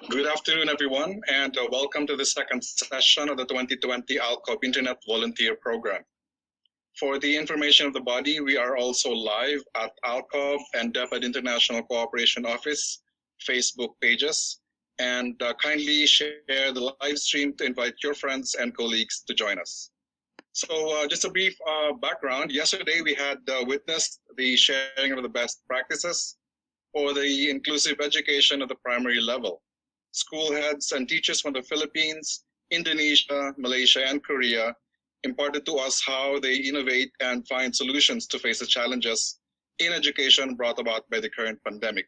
Good afternoon, everyone, and welcome to the second session of the 2020 ALCOB Internet Volunteer Program. For the information of the body, we are also live at ALCOB and DepEd International Cooperation Office Facebook pages, and kindly share the live stream to invite your friends and colleagues to join us. So just a brief background. Yesterday, we had witnessed the sharing of the best practices for the inclusive education at the primary level. School heads and teachers from the Philippines, Indonesia, Malaysia, and Korea imparted to us how they innovate and find solutions to face the challenges in education brought about by the current pandemic.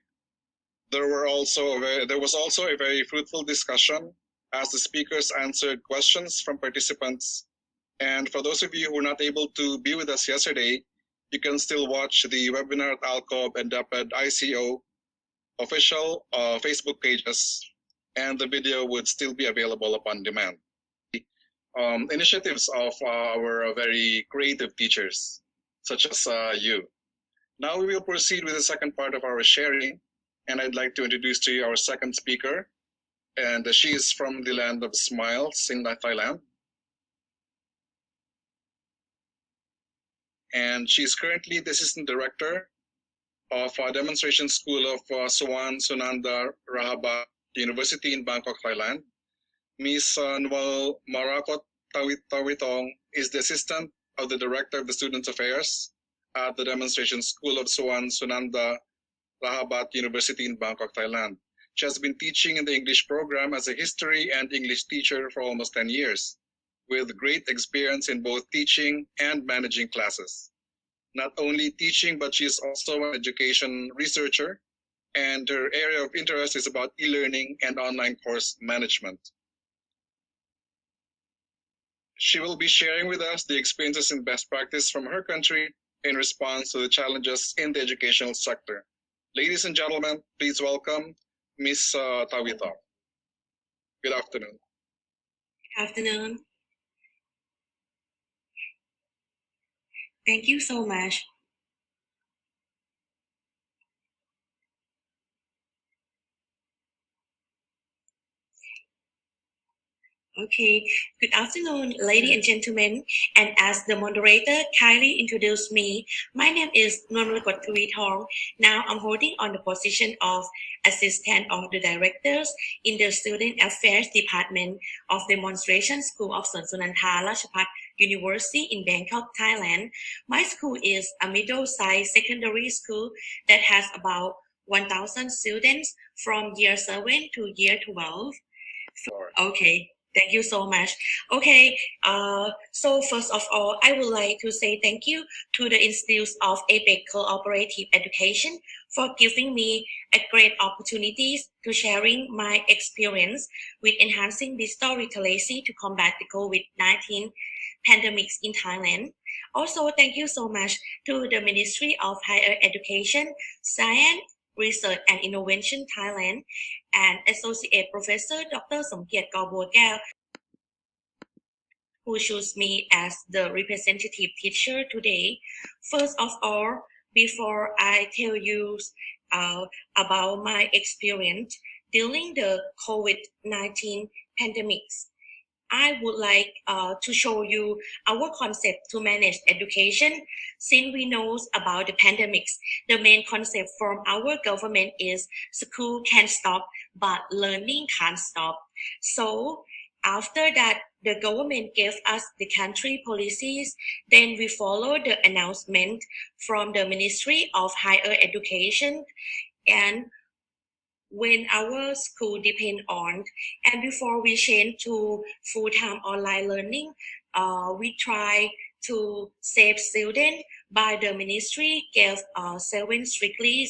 There was also a very fruitful discussion as the speakers answered questions from participants. And for those of you who were not able to be with us yesterday, you can still watch the webinar at ALCOB and DepEd ICO official Facebook pages, and the video would still be available upon demand. Initiatives of our very creative teachers, such as you. Now we will proceed with the second part of our sharing, and I'd like to introduce to you our second speaker, and she is from the land of smiles in Thailand. And she's currently the Assistant Director of Demonstration School of Suwan Sunanda Rahabat University in Bangkok, Thailand. Ms. Nwal Marakot Taweethong is the Assistant of the Director of the Student Affairs at the Demonstration School of Suwan Sunanda Rahabat University in Bangkok, Thailand. She has been teaching in the English program as a history and English teacher for almost 10 years, with great experience in both teaching and managing classes. Not only teaching, but she is also an education researcher, and her area of interest is about e-learning and online course management. She will be sharing with us the experiences and best practice from her country in response to the challenges in the educational sector. Ladies and gentlemen, please welcome Ms. Taweethong. Good afternoon. Good afternoon. Thank you so much. Okay, good afternoon, ladies and gentlemen. And as the moderator kindly introduced me, my name is Ms.Taweethong. Now I'm holding on the position of Assistant of the Directors in the Student Affairs Department of Demonstration School of Sunsunanta Ratchapat University in Bangkok, Thailand. My school is a middle-sized secondary school that has about 1,000 students from year 7 to year 12. Okay. Thank you so much. Okay, so first of all, I would like to say thank you to the Institute of APEC Cooperative Education for giving me a great opportunity to sharing my experience with enhancing digital literacy to combat the COVID-19 pandemics in Thailand. Also, thank you so much to the Ministry of Higher Education, Science, Research and Innovation Thailand and Associate Professor Dr. Somkiat Kaurbawakel, who chose me as the representative teacher today. First of all, before I tell you about my experience during the COVID-19 pandemics, I would like to show you our concept to manage education. Since we know about the pandemics, the main concept from our government is school can't stop, but learning can't stop. So after that, the government gave us the country policies. Then we follow the announcement from the Ministry of Higher Education, and when our school depend on, and before we change to full-time online learning, we try to save students by the ministry gave 7 strictly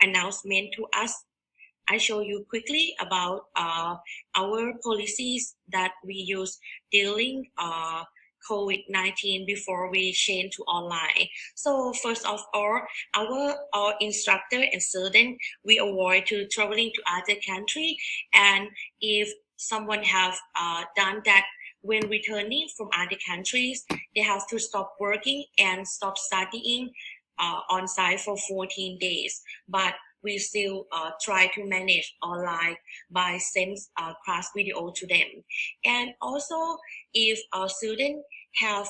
announcement to us. I show you quickly about our policies that we use during COVID-19 before we change to online. So first of all, our instructor and student, we avoid to traveling to other country, and if someone have done that when returning from other countries, they have to stop working and stop studying on site for 14 days. But we still try to manage online by send class video to them. And also, if a student have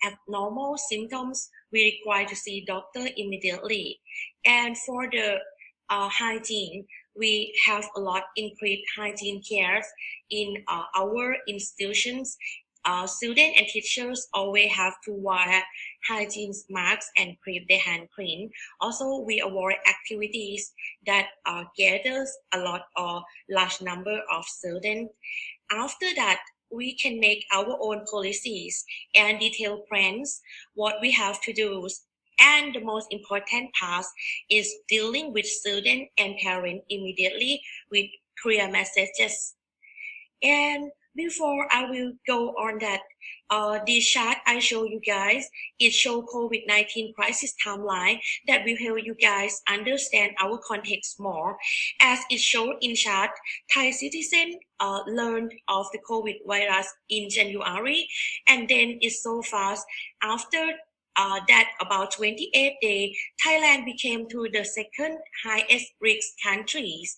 abnormal symptoms, we require to see doctor immediately. And for the hygiene, we have a lot increased hygiene cares in our institutions. Students and teachers always have to wear hygiene masks and keep their hand clean. Also, we avoid activities that gathers a lot or large number of students. After that, we can make our own policies and detailed plans, what we have to do. And the most important part is dealing with students and parents immediately with clear messages. And before I will go on that, this chart I show you guys, it show COVID-19 crisis timeline that will help you guys understand our context more. As it showed in chart, Thai citizens learned of the COVID virus in January, and then it's so fast. After that, about 28 days, Thailand became to the second highest risk countries.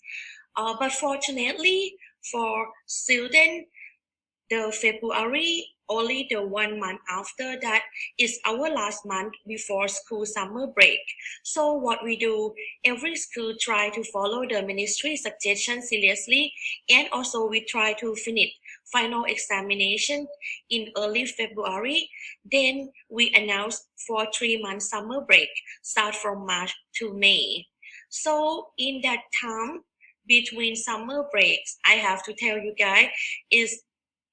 But fortunately, for students, the February only the 1 month after that is our last month before school summer break. So what we do, every school try to follow the ministry suggestion seriously, and also we try to finish final examination in early February. Then we announce for 3 month summer break, start from March to May. So in that time between summer breaks, I have to tell you guys, is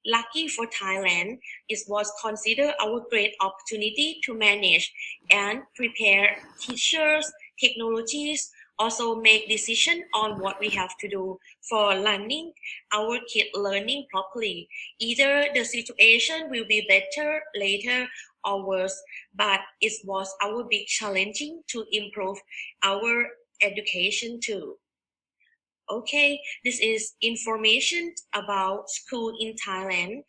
lucky for Thailand. It was considered our great opportunity to manage and prepare teachers, technologies, also make decision on what we have to do for learning our kid learning properly. Either the situation will be better later or worse, but it was our big challenging to improve our education too. Okay, this is information about school in Thailand.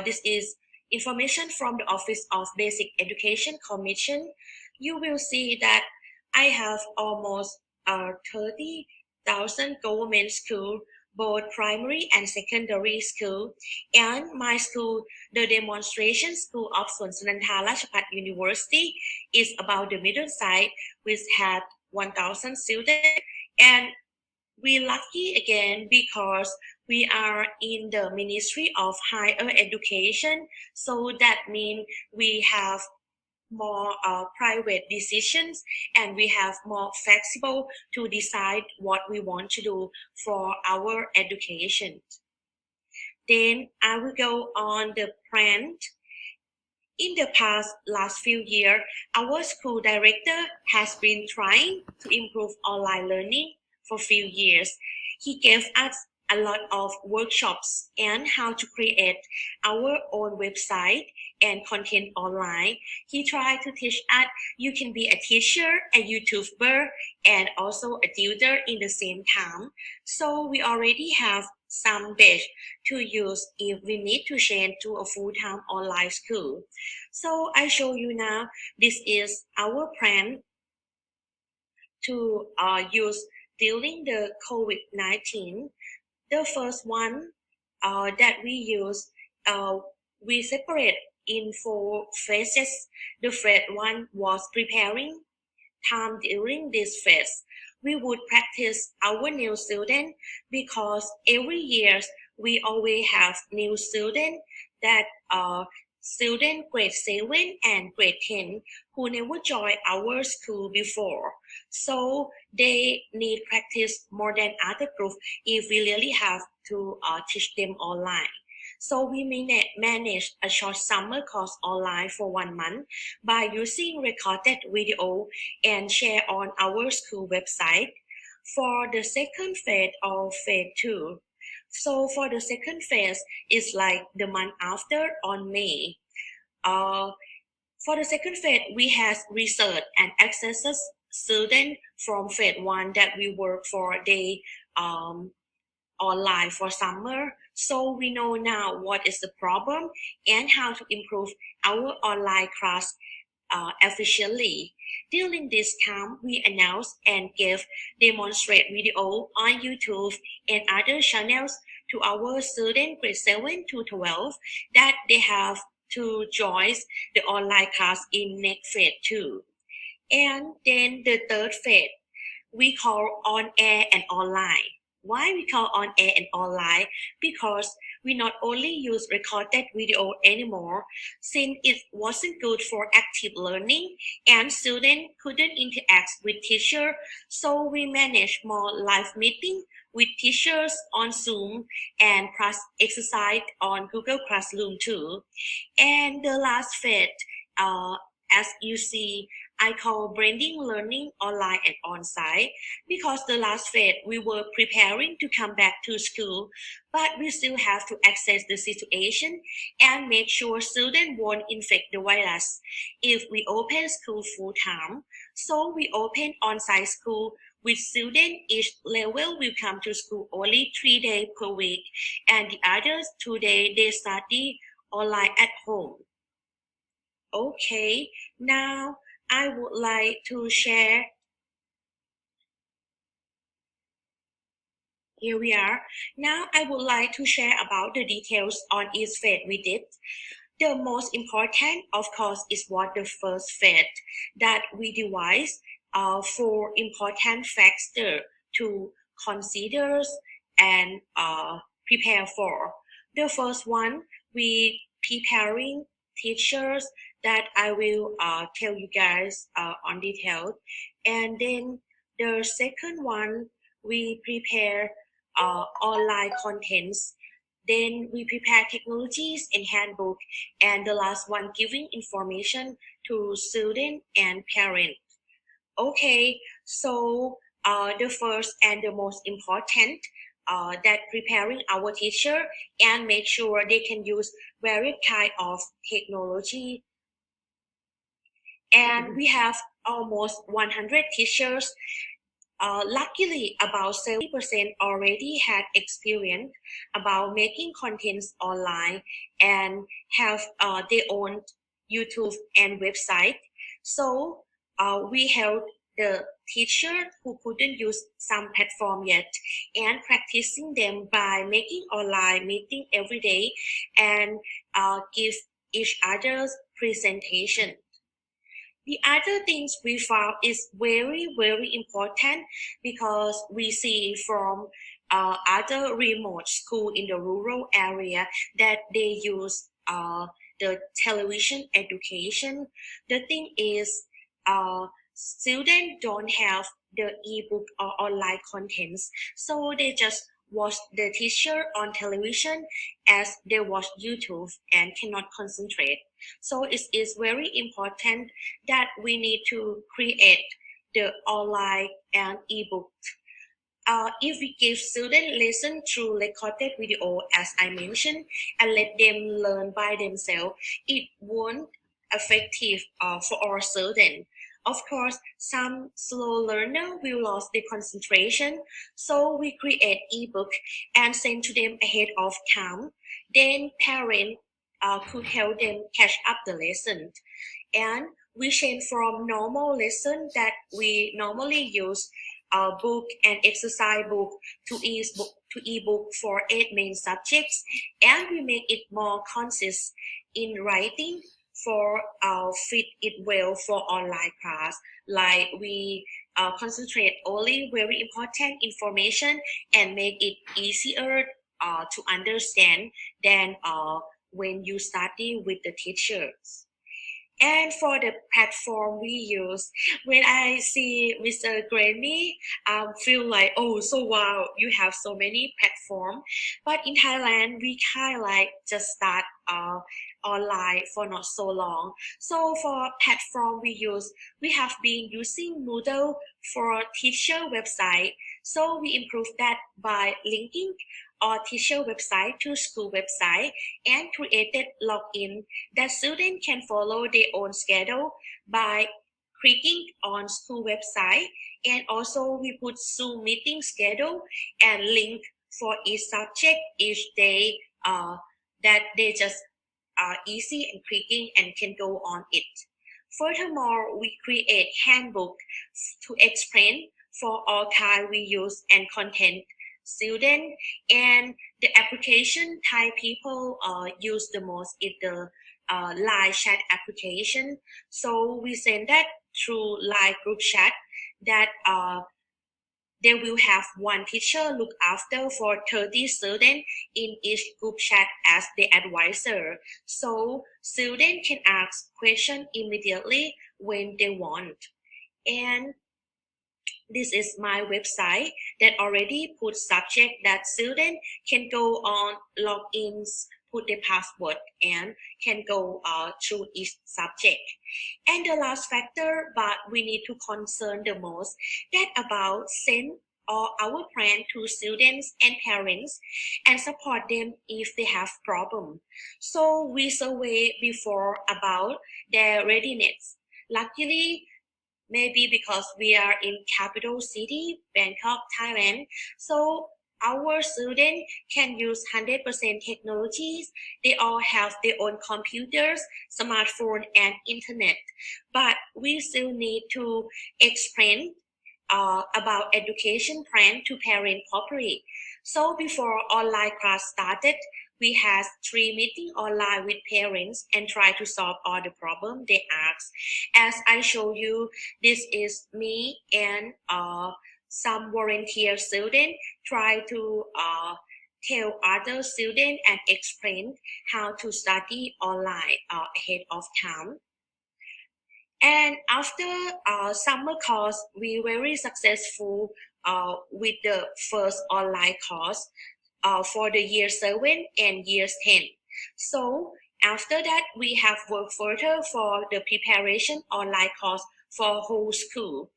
This is information from the Office of Basic Education Commission. You will see that I have almost 30,000 government school, both primary and secondary school. And my school, the demonstration school of Sunan Ratchapat University, is about the middle side, which had 1,000 students. And we lucky again because we are in the Ministry of Higher Education, so that means we have more private decisions and we have more flexible to decide what we want to do for our education. Then I will go on the plan. In the past last few years, our school director has been trying to improve online learning for few years. He gave us a lot of workshops and how to create our own website and content online. He tried to teach us you can be a teacher, a YouTuber, and also a tutor in the same time. So we already have some batch to use if we need to change to a full-time online school. So I show you now, this is our plan to use during the COVID-19. The first one that we use, we separate in 4 phases. The phase 1 was preparing time during this phase. We would practice our new student because every year we always have new student that are student grade 7 and grade 10 who never joined our school before. So they need practice more than other group if we really have to teach them online. So we manage a short summer course online for 1 month by using recorded video and share on our school website. For the second phase or phase 2, so for the second phase, it's like the month after on May. For the second phase, we have research and accesses students from phase 1 that we work for the online for summer. So we know now what is the problem and how to improve our online class efficiently. During this time, we announce and give demonstrate video on YouTube and other channels to our students grade 7 to 12 that they have to join the online class in next phase too. And then the third phase, we call on air and online. Why we call on air and online? Because we not only use recorded video anymore, since it wasn't good for active learning and students couldn't interact with teacher, so we manage more live meeting with teachers on Zoom and class exercise on Google Classroom too. And the last phase, uh, as you see, I call blending learning online and on-site because the last phase we were preparing to come back to school, but we still have to assess the situation and make sure students won't infect the virus if we open school full time. So we open on-site school with students each level will come to school only 3 days per week, and the others 2 days they study online at home. Okay, now I would like to share. Here we are. Now I would like to share about the details on each phase we did. The most important, of course, is what the first phase that we devise for important factors to consider and prepare for. The first one, we preparing teachers that I will tell you guys on detail. And then the second one, we prepare online contents. Then we prepare technologies and handbook. And the last one, giving information to student and parent. Okay, so the first and the most important that preparing our teacher and make sure they can use various kind of technology. And we have almost 100 teachers. Luckily, about 70% already had experience about making contents online and have their own YouTube and website. So we help the teacher who couldn't use some platform yet and practicing them by making online meeting every day and give each other's presentation. The other things we found is very, very important because we see from other remote school in the rural area that they use the television education. The thing is, students don't have the ebook or online contents, so they just watch the teacher on television as they watch YouTube and cannot concentrate. So it is very important that we need to create the online and ebook. If we give students listen through recorded video, as I mentioned, and let them learn by themselves, it won't effective for our students. Of course, some slow learner will lose their concentration, so we create ebook and send to them ahead of time. Then parents could help them catch up the lesson. And we change from normal lesson that we normally use book and exercise book to ebook for 8 main subjects, and we make it more concise in writing for fit it well for online class. Like we concentrate only very important information and make it easier to understand than when you study with the teachers. And for the platform we use, when I see Mr. Granny, I feel like, oh, so wow, you have so many platforms. But in Thailand, we kind of like just start online for not so long. So for platform we use, we have been using Moodle for teacher website. So we improve that by linking our teacher website to school website and created login that students can follow their own schedule by clicking on school website. And also we put Zoom meeting schedule and link for each subject each day that they just are easy and clicking and can go on it. Furthermore, we create handbook to explain for all kind we use and content student, and the application Thai people use the most is the live chat application. So we send that through live group chat that they will have one teacher look after for 30 students in each group chat as the advisor. So students can ask questions immediately when they want. And this is my website that already put subject that students can go on logins, put their password, and can go through each subject. And the last factor, but we need to concern the most, that about send all our plan to students and parents and support them if they have problem. So we survey before about their readiness. Luckily, maybe because we are in capital city, Bangkok, Thailand, so our students can use 100% technologies. They all have their own computers, smartphone, and internet. But we still need to explain about education plan to parent properly. So before online class started, we had 3 meetings online with parents and try to solve all the problem they ask. As I show you, this is me and some volunteer students try to tell other students and explain how to study online ahead of time. And after summer course, we very successful with the first online course for the year 7 and year 10. So after that, we have worked further for the preparation online course for whole school.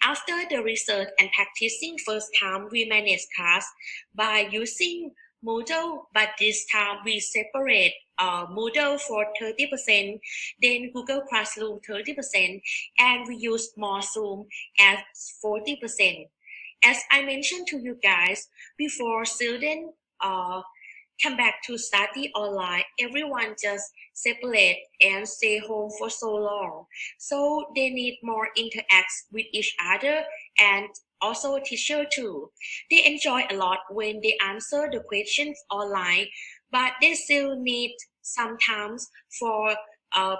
After the research and practicing first time, we manage class by using Moodle, but this time we separate Moodle for 30%, then Google Classroom 30%, and we use more Zoom at 40%. As I mentioned to you guys, before students come back to study online, everyone just separate and stay home for so long. So they need more interact with each other and also teacher too. They enjoy a lot when they answer the questions online, but they still need sometimes for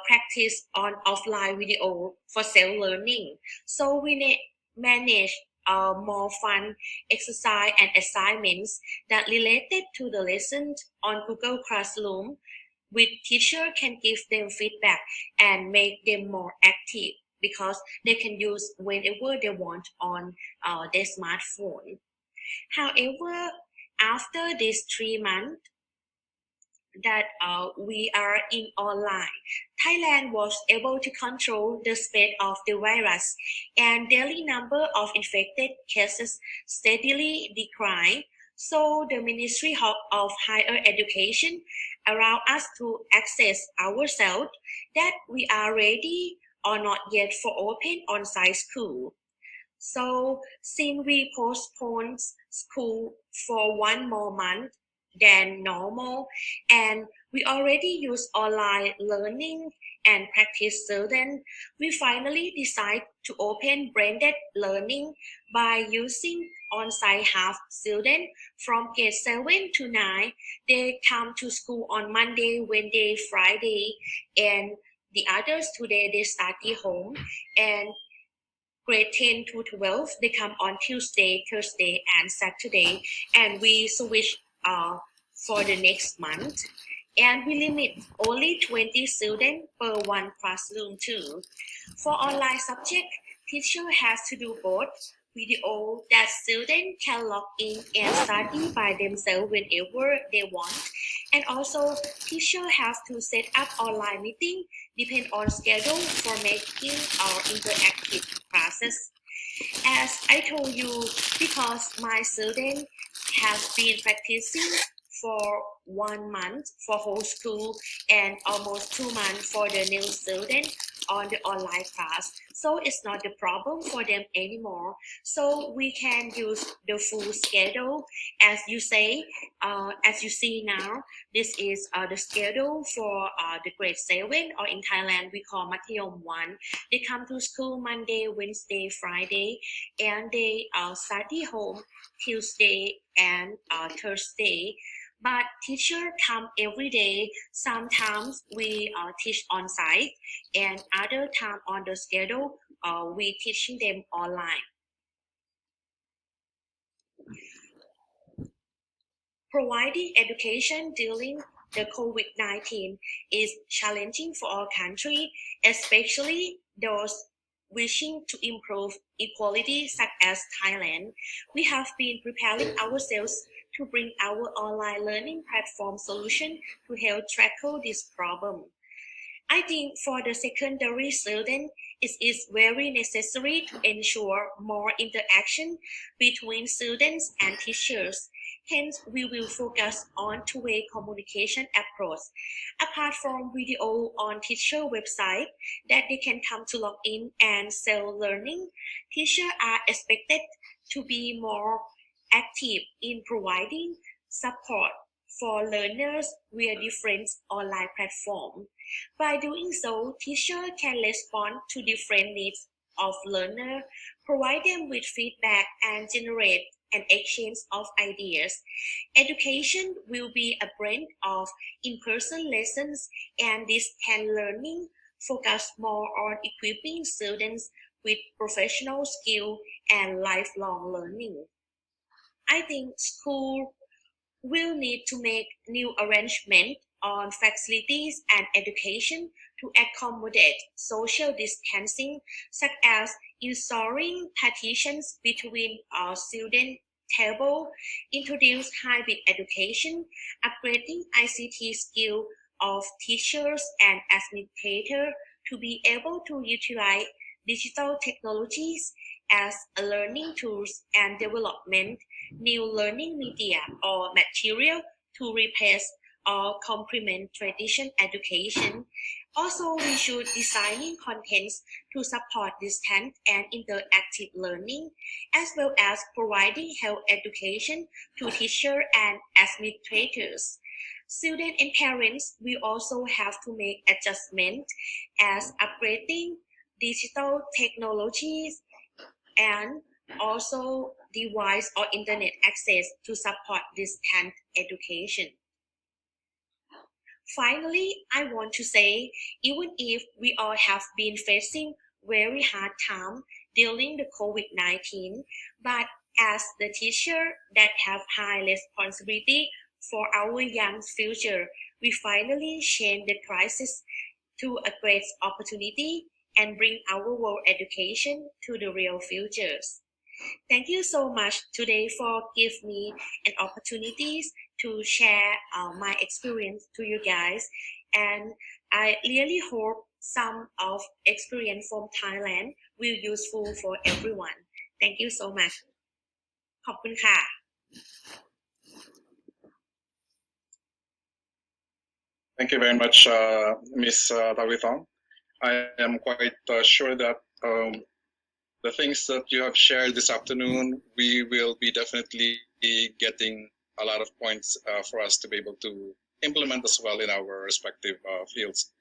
practice on offline video for self-learning. So we need manage more fun exercise and assignments that related to the lesson on Google Classroom, with teacher can give them feedback and make them more active because they can use whenever they want on their smartphone. However, after these 3 months that we are in online, Thailand was able to control the spread of the virus, and daily number of infected cases steadily declined. So the Ministry of Higher Education allowed us to access ourselves that we are ready or not yet for open on-site school. So since we postponed school for 1 more month than normal, and we already use online learning and practice students, we finally decide to open blended learning by using on-site half students from grade 7 to 9. They come to school on Monday, Wednesday, Friday, and the others today they study home, and grade 10 to 12 they come on Tuesday, Thursday, and Saturday, and we switch for the next month, and we limit only 20 students per one classroom too. For online subject, teacher has to do both video that students can log in and study by themselves whenever they want, and also teacher have to set up online meeting depend on schedule for making our interactive classes. As I told you, because my student has been practicing for 1 month for whole school and almost 2 months for the new student on the online class, so it's not the problem for them anymore. So we can use the full schedule. As you say, as you see now, this is the schedule for the grade 7, or in Thailand we call Mathayom 1. They come to school Monday, Wednesday, Friday, and they study home Tuesday and Thursday. But teacher come every day. Sometimes we teach on site, and other time on the schedule we teaching them online. Providing education during the COVID-19 is challenging for our country, especially those wishing to improve equality such as Thailand. We have been preparing ourselves to bring our online learning platform solution to help tackle this problem. I think for the secondary student, it is very necessary to ensure more interaction between students and teachers. Hence, we will focus on two-way communication approach. Apart from video on teacher website that they can come to log in and self-learning, teachers are expected to be more active in providing support for learners via different online platforms. By doing so, teachers can respond to different needs of learners, provide them with feedback, and generate an exchange of ideas. Education will be a blend of in-person lessons and distance learning, focus more on equipping students with professional skill and lifelong learning. I think school will need to make new arrangements on facilities and education to accommodate social distancing, such as installing partitions between student tables, introduce hybrid education, upgrading ICT skill of teachers and administrators to be able to utilize digital technologies as a learning tools, and development new learning media or material to replace or complement traditional education. Also, we should designing contents to support distance and interactive learning, as well as providing health education to teachers and administrators. Students and parents will also have to make adjustments as upgrading digital technologies and also device or internet access to support distance education. Finally, I want to say, even if we all have been facing very hard time during the COVID-19, but as the teacher that have high responsibility for our young future, we finally change the crisis to a great opportunity and bring our world education to the real futures. Thank you so much today for giving me an opportunity to share my experience to you guys. And I really hope some of experience from Thailand will useful for everyone. Thank you so much. ขอบคุณค่ะ Thank you very much, Ms.Taweethong. I am quite sure that the things that you have shared this afternoon, we will be definitely getting a lot of points for us to be able to implement as well in our respective fields.